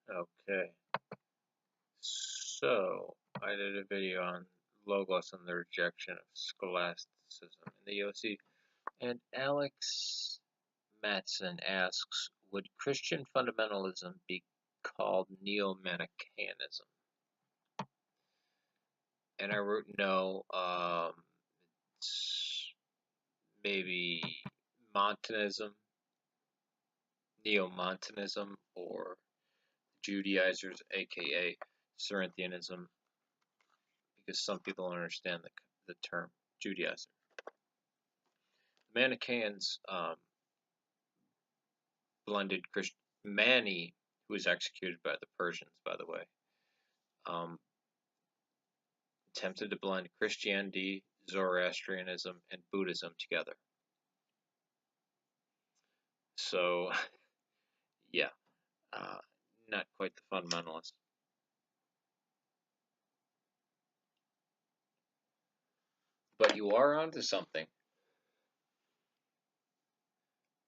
Okay, so I did a video on Logos and the rejection of scholasticism in the OC, and Alex Mattson asks, would Christian fundamentalism be called neo-Manichaeism? And I wrote no, it's maybe Montanism, neo-Montanism, or Judaizers, aka Cerinthianism, because some people don't understand the term Judaizer. The Manichaeans blended Mani, who was executed by the Persians, by the way, attempted to blend Christianity, Zoroastrianism, and Buddhism together. So, yeah, not quite the fundamentalists. But you are onto something.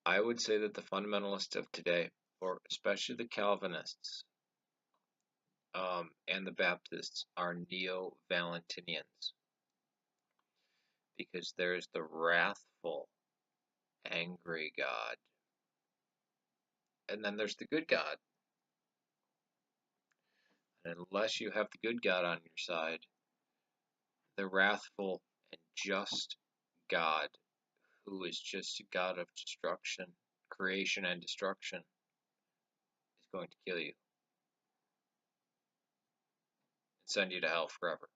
I would say that the fundamentalists of today, or especially the Calvinists and the Baptists, are neo-Valentinians, because there's the wrathful, angry God, and then there's the good God. And unless you have the good God on your side, the wrathful and just God, who is just a God of destruction, creation and destruction, is going to kill you and send you to hell forever.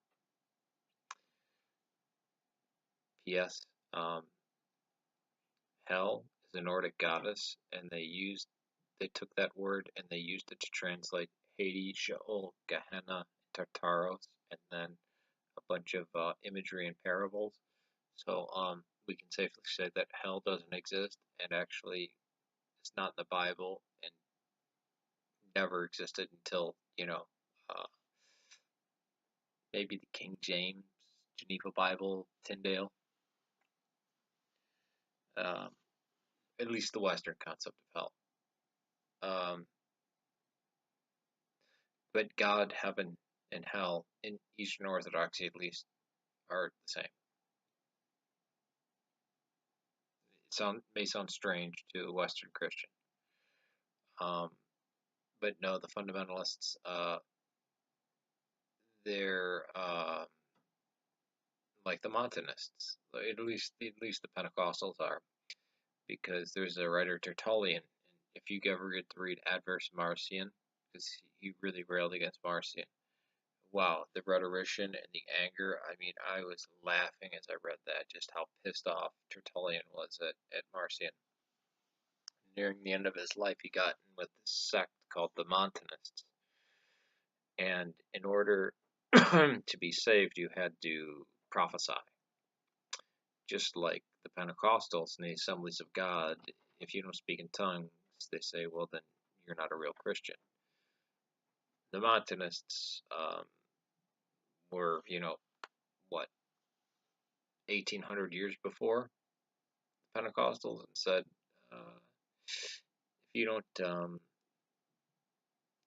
P.S. Hell is a Nordic goddess, and they took that word and they used it to translate Hades, Sheol, Gehenna, Tartaros, and then a bunch of imagery and parables. So we can safely say that hell doesn't exist, and actually it's not in the Bible, and never existed until maybe the King James Geneva Bible, Tyndale. At least the Western concept of hell. But God, heaven, and hell, in Eastern Orthodoxy at least, are the same. It may sound strange to a Western Christian. But no, the fundamentalists, they're like the Montanists. At least the Pentecostals are, because there's a writer, Tertullian. And if you ever get to read Adverse Marcion, because he really railed against Marcion. Wow, the rhetorician and the anger. I mean, I was laughing as I read that, just how pissed off Tertullian was at Marcion. Nearing the end of his life, he got in with this sect called the Montanists. And in order to be saved, you had to prophesy. Just like the Pentecostals and the Assemblies of God, if you don't speak in tongues, they say, well, then you're not a real Christian. The Montanists were, 1800 years before the Pentecostals, and said, if you don't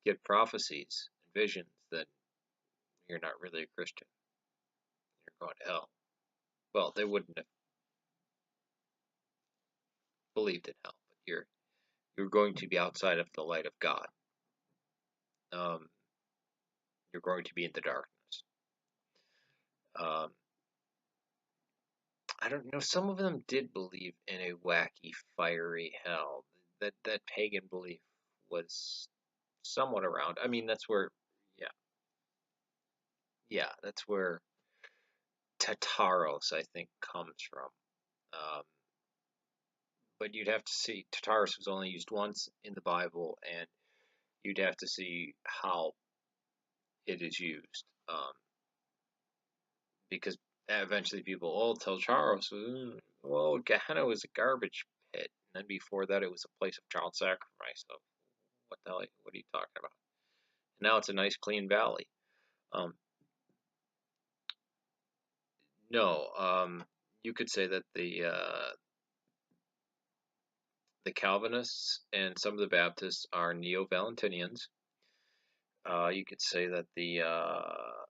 get prophecies and visions, then you're not really a Christian. You're going to hell. Well, they wouldn't have believed in hell, but you're going to be outside of the light of God. You're going to be in the darkness. I don't know. Some of them did believe in a wacky, fiery hell. That pagan belief was somewhat around. I mean, that's where, yeah, that's where Tartaros, I think, comes from. Um, but you'd have to see, Tartaros was only used once in the Bible, and you'd have to see how it is used. Because eventually people, Tartaros, well, Gehenna was a garbage pit. And then before that, it was a place of child sacrifice. So what the hell, what are you talking about? And now it's a nice, clean valley. No, you could say that the Calvinists and some of the Baptists are neo-Valentinians, You could say that the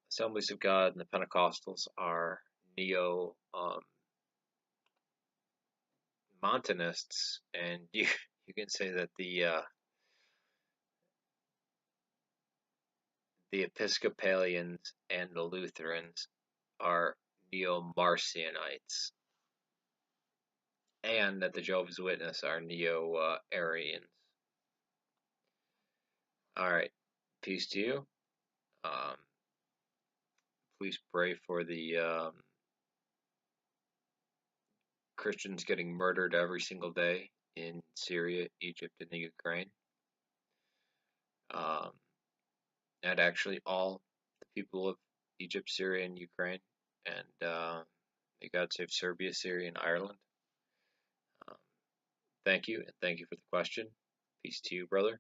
Assemblies of God and the Pentecostals are neo-Montanists, and you can say that the Episcopalians and the Lutherans are neo-Marcionites, and that the Jehovah's Witnesses are neo-Arians. All right, peace to you. Please pray for the Christians getting murdered every single day in Syria, Egypt, and the Ukraine. And actually all the people of Egypt, Syria, and Ukraine. And may God save Serbia, Syria, and Ireland. Thank you, and thank you for the question. Peace to you, brother.